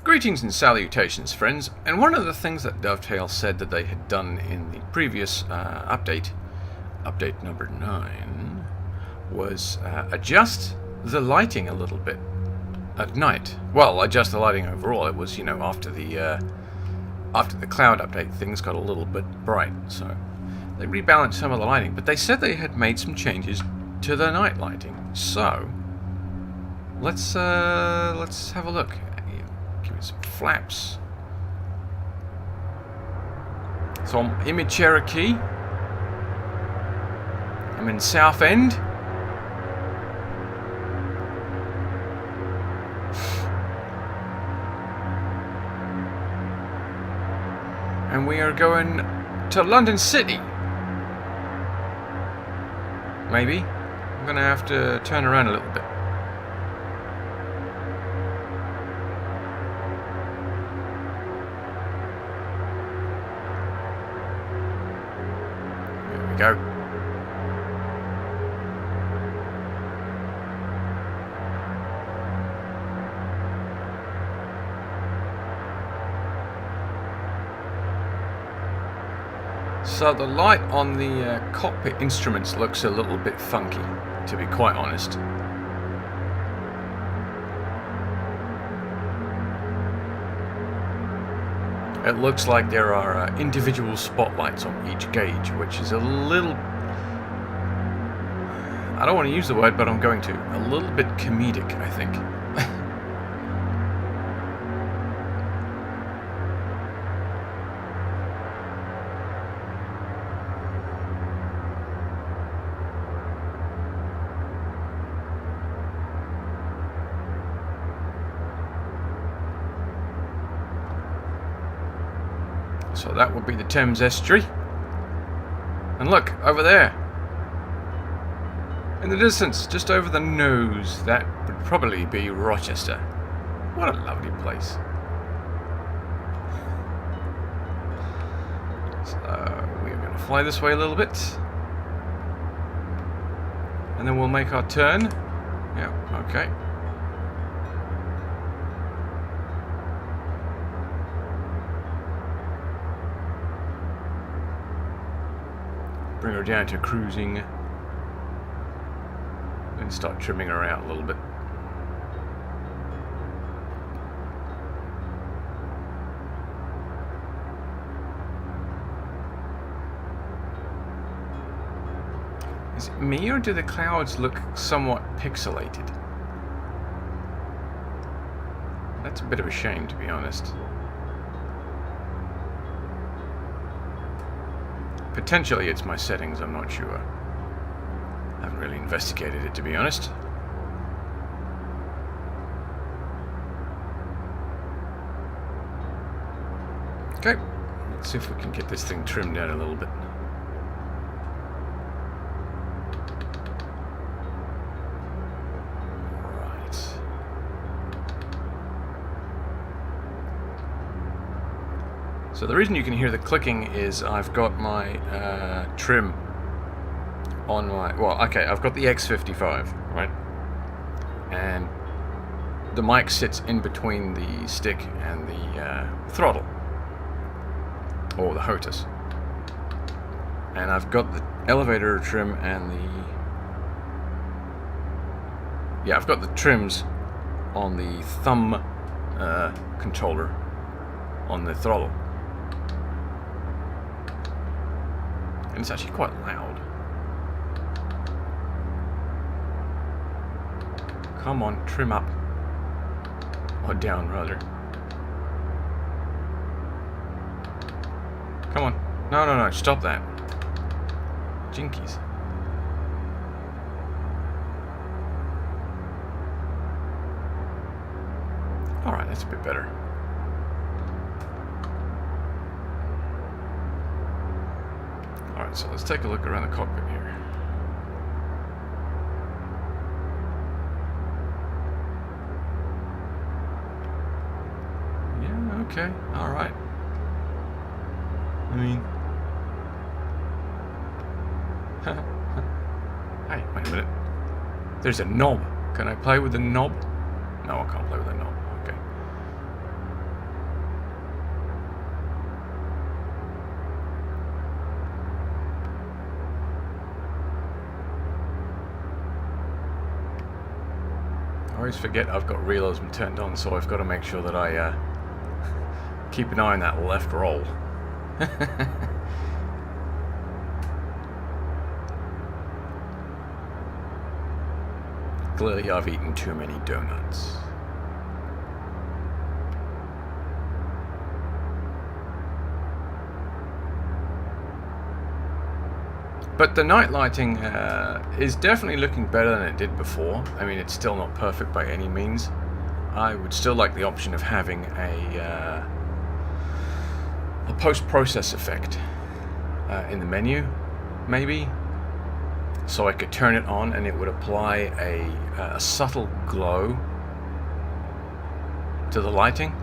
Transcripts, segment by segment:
Greetings and salutations, friends, and one of the things that Dovetail said that they had done in the previous update number 9, was adjust the lighting a little bit at night. Well, adjust the lighting overall. It was, after the cloud update, things got a little bit bright, so they rebalanced some of the lighting, but they said they had made some changes to the night lighting. So let's have a look. Give me some flaps. So I'm in Cherokee. I'm in Southend. And we are going to London City. Maybe. I'm going to have to turn around a little bit. There we go. So the light on the cockpit instruments looks a little bit funky, to be quite honest. It looks like there are individual spotlights on each gauge, which is a little... I don't want to use the word, but I'm going to. A little bit comedic, I think. So that would be the Thames estuary. And look, over there. In the distance, just over the nose, that would probably be Rochester. What a lovely place. So we're going to fly this way a little bit. And then we'll make our turn. Yeah, okay. Bring her down to cruising and start trimming her out a little bit. Is it me, or do the clouds look somewhat pixelated? That's a bit of a shame, to be honest. Potentially it's my settings, I'm not sure. I haven't really investigated it, to be honest. Okay, let's see if we can get this thing trimmed out a little bit. So the reason you can hear the clicking is I've got my trim on my... Well, okay, I've got the X55, right? And the mic sits in between the stick and the throttle. Or the HOTAS. And I've got the elevator trim and the... Yeah, I've got the trims on the thumb controller on the throttle. And it's actually quite loud. Come on, trim up. Or down, rather. Come on. No, stop that. Jinkies. Alright, that's a bit better. Alright, so let's take a look around the cockpit here. Yeah, okay, alright. I mean... Hey, wait a minute. There's a knob. Can I play with the knob? No, I can't play with the knob. Okay. always forget I've got realism turned on, so I've got to make sure that I keep an eye on that left roll. Clearly I've eaten too many donuts. But the night lighting is definitely looking better than it did before. I mean, it's still not perfect by any means. I would still like the option of having a post-process effect in the menu, maybe. So I could turn it on and it would apply a subtle glow to the lighting.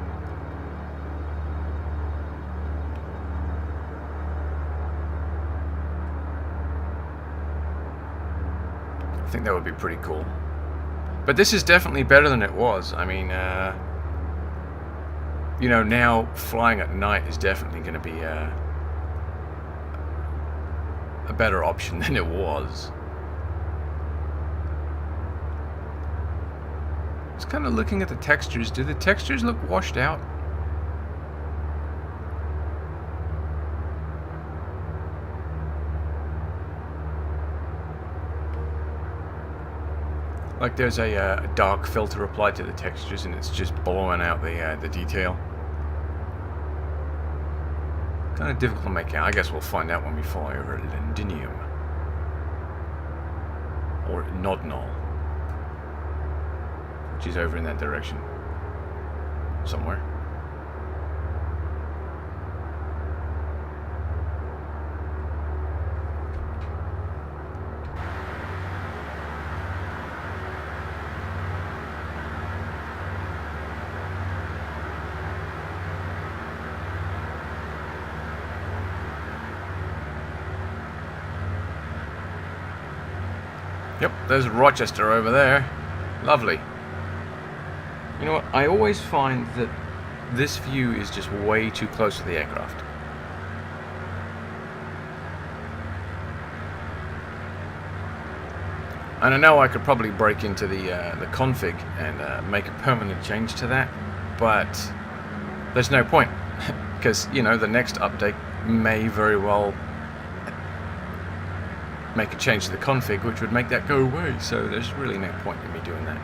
I think that would be pretty cool. But this is definitely better than it was. I mean, you know, now flying at night is definitely going to be a better option than it was. Just kind of looking at the textures. Do the textures look washed out? Like there's a dark filter applied to the textures and it's just blowing out the detail. Kind of difficult to make out. I guess we'll find out when we fly over Londinium. Or Nodnal. Which is over in that direction. Somewhere. Yep, there's Rochester over there. Lovely. You know what? I always find that this view is just way too close to the aircraft. And I know I could probably break into the config and make a permanent change to that, but there's no point because, you know, the next update may very well make a change to the config which would make that go away, so there's really no point in me doing that.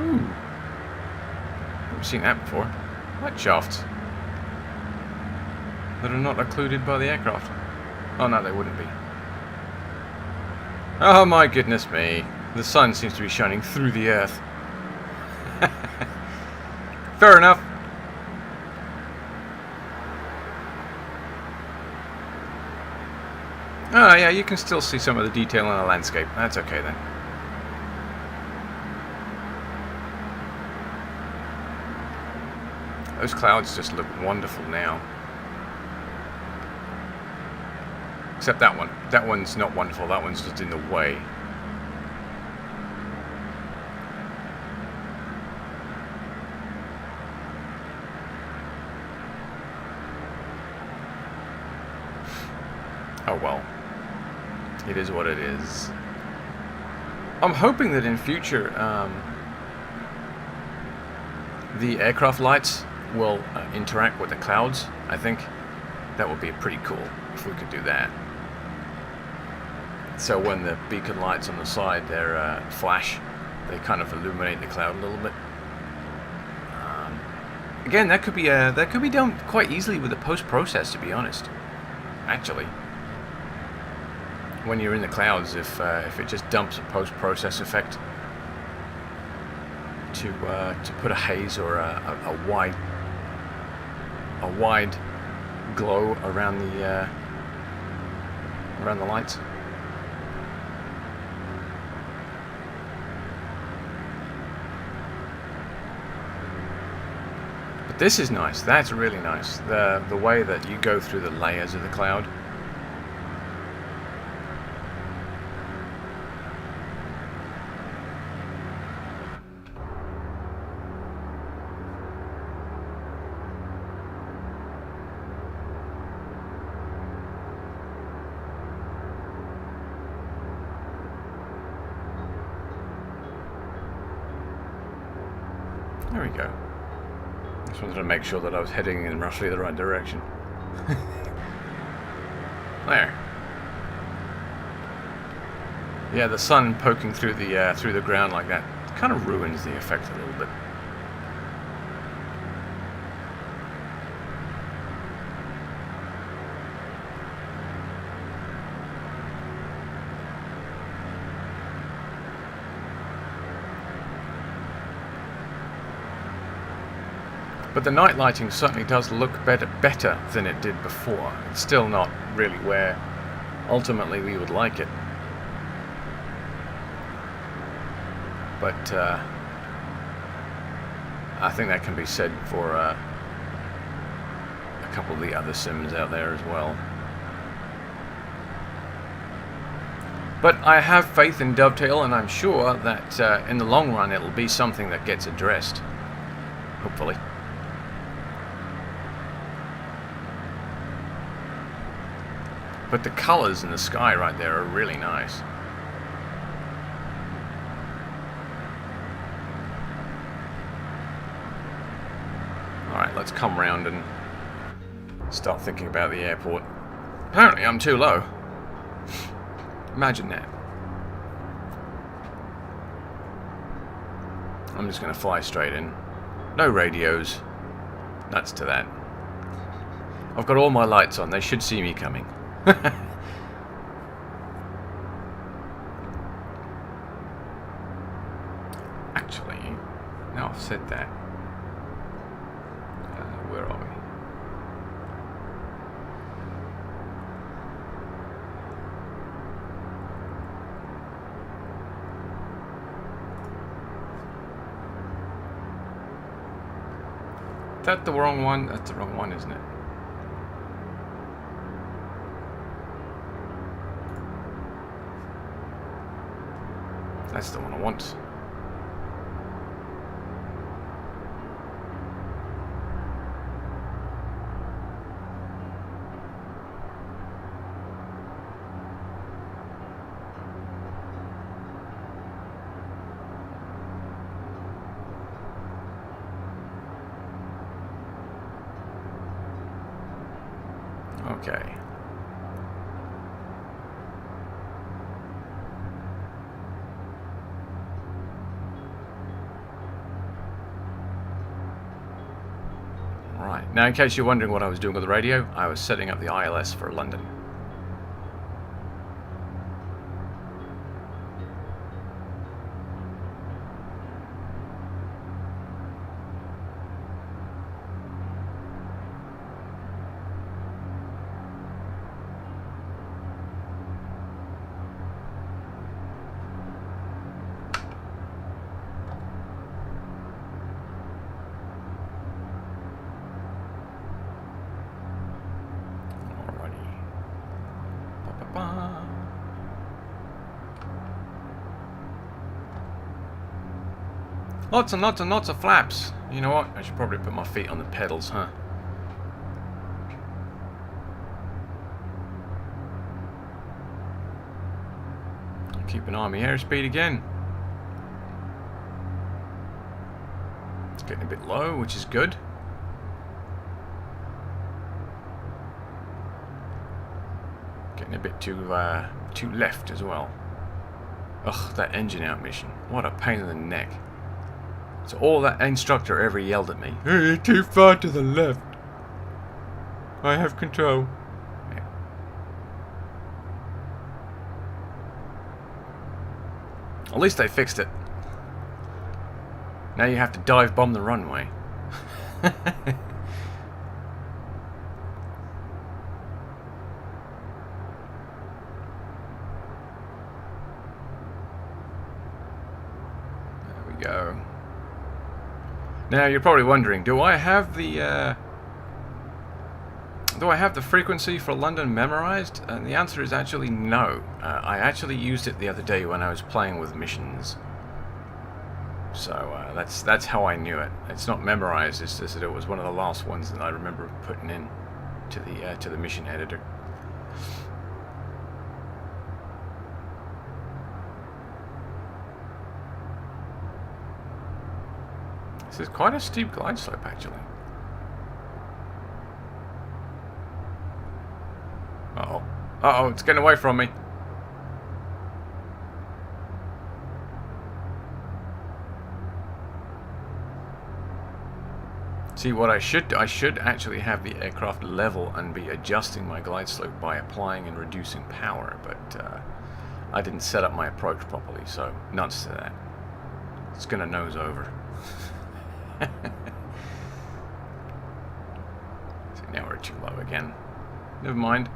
Ooh. Never seen that before. Light shafts that are not occluded by the aircraft. Oh no, they wouldn't be. Oh my goodness me. The sun seems to be shining through the earth. Fair enough. Oh yeah, you can still see some of the detail in the landscape. That's okay then. Those clouds just look wonderful now. Except that one. That one's not wonderful. That one's just in the way. Oh well, it is what it is. I'm hoping that in future the aircraft lights will interact with the clouds. I think that would be pretty cool if we could do that. So when the beacon lights on the side they're flash, they kind of illuminate the cloud a little bit. Again, that could be done quite easily with the post-process, to be honest. Actually. When you're in the clouds, if it just dumps a post-process effect to put a haze or a wide glow around the lights. But this is nice. That's really nice. The way that you go through the layers of the cloud. There we go. Just wanted to make sure that I was heading in roughly the right direction. There. Yeah, the sun poking through the ground like that kind of ruins the effect a little bit. But the night lighting certainly does look better than it did before. It's still not really where ultimately we would like it. But I think that can be said for a couple of the other sims out there as well. But I have faith in Dovetail, and I'm sure that in the long run it'll be something that gets addressed. Hopefully. But the colours in the sky right there are really nice. Alright, let's come round and start thinking about the airport. Apparently I'm too low. Imagine that. I'm just going to fly straight in. No radios. Nuts to that. I've got all my lights on. They should see me coming. Actually, now I've said that, where are we? Is that the wrong one? That's the wrong one, isn't it? That's the one I want. Okay. Right. Now, in case you're wondering what I was doing with the radio, I was setting up the ILS for London. Lots and lots and lots of flaps. You know what? I should probably put my feet on the pedals, huh? Keep an eye on my airspeed again. It's getting a bit low, which is good. Getting a bit too left as well. Ugh, that engine out mission. What a pain in the neck. So all that instructor ever yelled at me. Hey, you're too far to the left. I have control. Yeah. At least they fixed it. Now you have to dive bomb the runway. There we go. Now you're probably wondering, do I have the frequency for London memorized? And the answer is actually no. I actually used it the other day when I was playing with missions. So that's how I knew it. It's not memorized. It's just that it was one of the last ones that I remember putting in to the mission editor. This is quite a steep glide slope, actually. Uh-oh. Uh-oh, it's getting away from me. See, what I should actually have the aircraft level and be adjusting my glide slope by applying and reducing power, but I didn't set up my approach properly, so nuts to that. It's gonna nose over. See, now we're too low again. Never mind.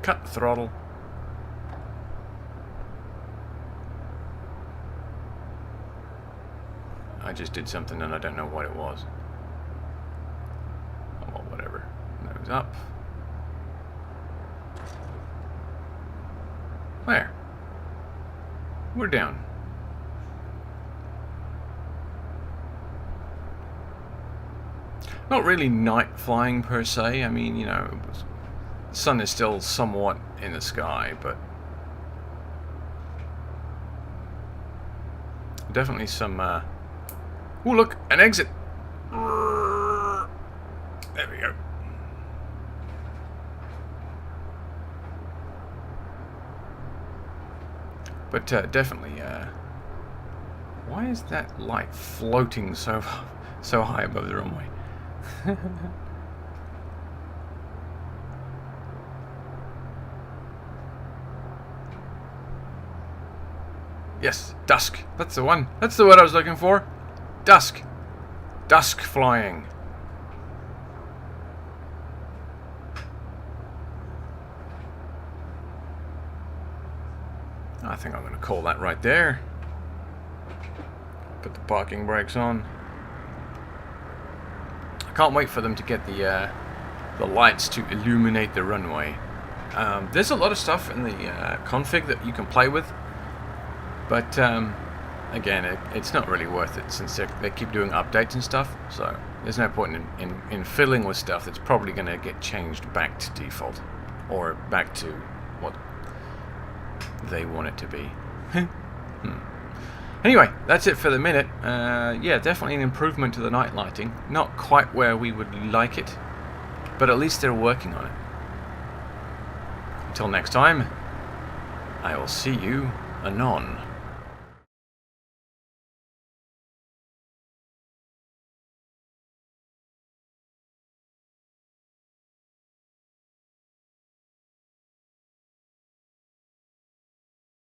Cut the throttle. I just did something and I don't know what it was. Oh, well, whatever. Nose up. Where? We're down. Not really night flying per se. I mean, you know, the sun is still somewhat in the sky, but definitely some. Oh, look, an exit. There we go. But definitely. Why is that light floating so high above the runway? Yes, Dusk. That's the one. That's the word I was looking for. Dusk. Dusk flying. I think I'm going to call that right there. Put the parking brakes on. I can't wait for them to get the lights to illuminate the runway. There's a lot of stuff in the config that you can play with. But, again, it's not really worth it since they keep doing updates and stuff, so there's no point in fiddling with stuff that's probably going to get changed back to default, or back to what they want it to be. Anyway, that's it for the minute. Yeah, definitely an improvement to the night lighting. Not quite where we would like it, but at least they're working on it. Until next time, I will see you anon.